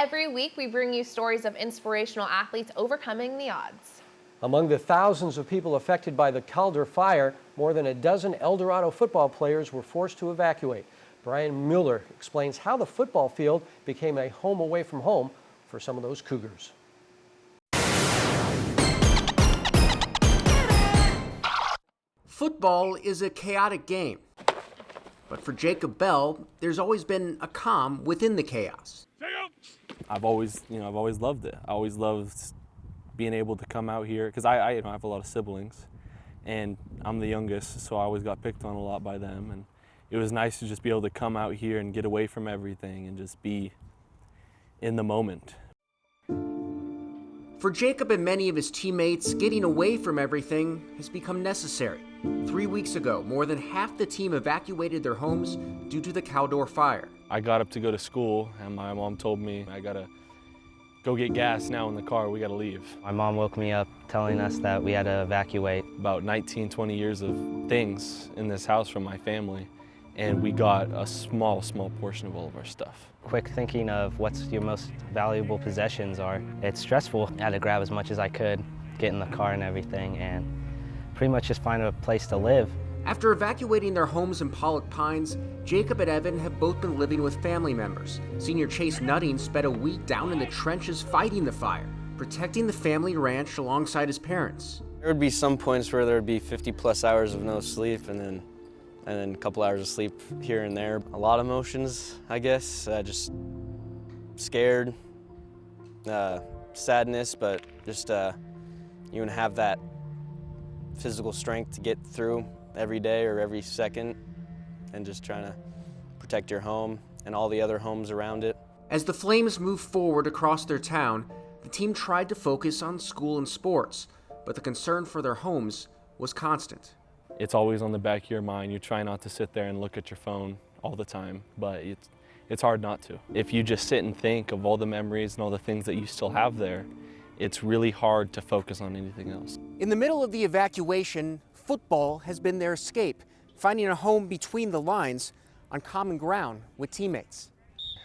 Every week, we bring you stories of inspirational athletes overcoming the odds. Among the thousands of people affected by the Calder fire, more than a dozen El Dorado football players were forced to evacuate. Brian Mueller explains how the football field became a home away from home for some of those Cougars. Football is a chaotic game, but for Jacob Bell, there's always been a calm within the chaos. I've always loved it. I always loved being able to come out here because I have a lot of siblings, and I'm the youngest, so I always got picked on a lot by them. And it was nice to just be able to come out here and get away from everything and just be in the moment. For Jacob and many of his teammates, getting away from everything has become necessary. 3 weeks ago, more than half the team evacuated their homes due to the Calder fire. I got up to go to school, and my mom told me, I gotta go get gas now in the car, we gotta leave. My mom woke me up telling us that we had to evacuate. About 19, 20 years of things in this house from my family, and we got a small portion of all of our stuff. Quick thinking of what's your most valuable possessions are. It's stressful. I had to grab as much as I could, get in the car and everything, and pretty much just find a place to live. After evacuating their homes in Pollock Pines, Jacob and Evan have both been living with family members. Senior Chase Nutting spent a week down in the trenches fighting the fire, protecting the family ranch alongside his parents. There would be some points where there would be 50+ hours of no sleep, and then a couple hours of sleep here and there. A lot of emotions, I guess, just scared, sadness, but just you want to have that physical strength to get through every day or every second, and just trying to protect your home and all the other homes around it. As the flames moved forward across their town, the team tried to focus on school and sports, but the concern for their homes was constant. It's always on the back of your mind. You try not to sit there and look at your phone all the time, but it's hard not to. If you just sit and think of all the memories and all the things that you still have there, it's really hard to focus on anything else. In the middle of the evacuation, football has been their escape, finding a home between the lines on common ground with teammates.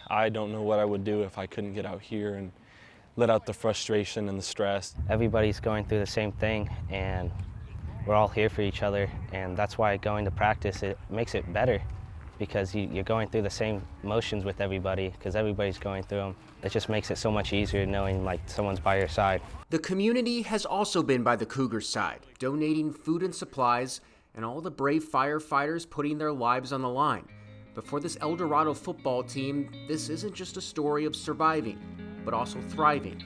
I don't know what I would do if I couldn't get out here and let out the frustration and the stress. Everybody's going through the same thing, and we're all here for each other, and that's why going to practice, it makes it better, because you're going through the same motions with everybody, because everybody's going through them. It just makes it so much easier knowing like someone's by your side. The community has also been by the Cougars' side, donating food and supplies, and all the brave firefighters putting their lives on the line. But for this El Dorado football team, this isn't just a story of surviving, but also thriving.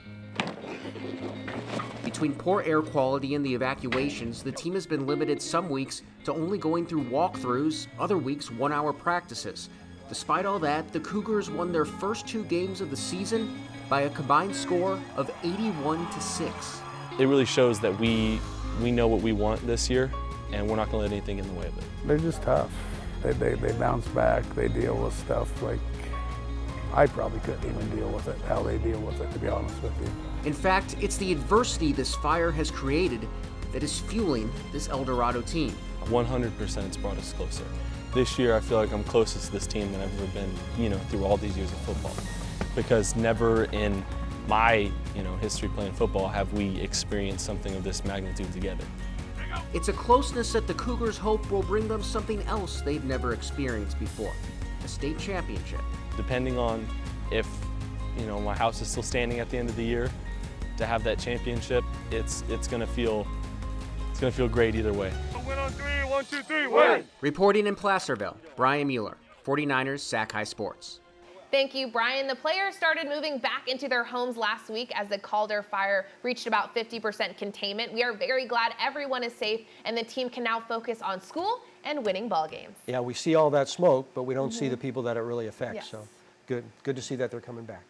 Between poor air quality and the evacuations, the team has been limited some weeks to only going through walkthroughs, other weeks 1-hour practices. Despite all that, the Cougars won their first 2 games of the season by a combined score of 81-6. It really shows that we know what we want this year, and we're not going to let anything in the way of it. They're just tough. They bounce back. They deal with stuff like I probably couldn't even deal with it, how they deal with it, to be honest with you. In fact, it's the adversity this fire has created that is fueling this El Dorado team. 100% it's brought us closer. This year I feel like I'm closest to this team than I've ever been, through all these years of football. Because never in my, history playing football have we experienced something of this magnitude together. It's a closeness that the Cougars hope will bring them something else they've never experienced before, a state championship. Depending on if, my house is still standing at the end of the year, to have that championship, it's gonna feel great either way. Win on 3, 1, 2, 3, win! Reporting in Placerville, Brian Mueller, 49ers Sac High Sports. Thank you, Brian. The players started moving back into their homes last week as the Calder fire reached about 50% containment. We are very glad everyone is safe and the team can now focus on school and winning ball games. Yeah, we see all that smoke, but we don't see the people that it really affects. Yes. So good to see that they're coming back.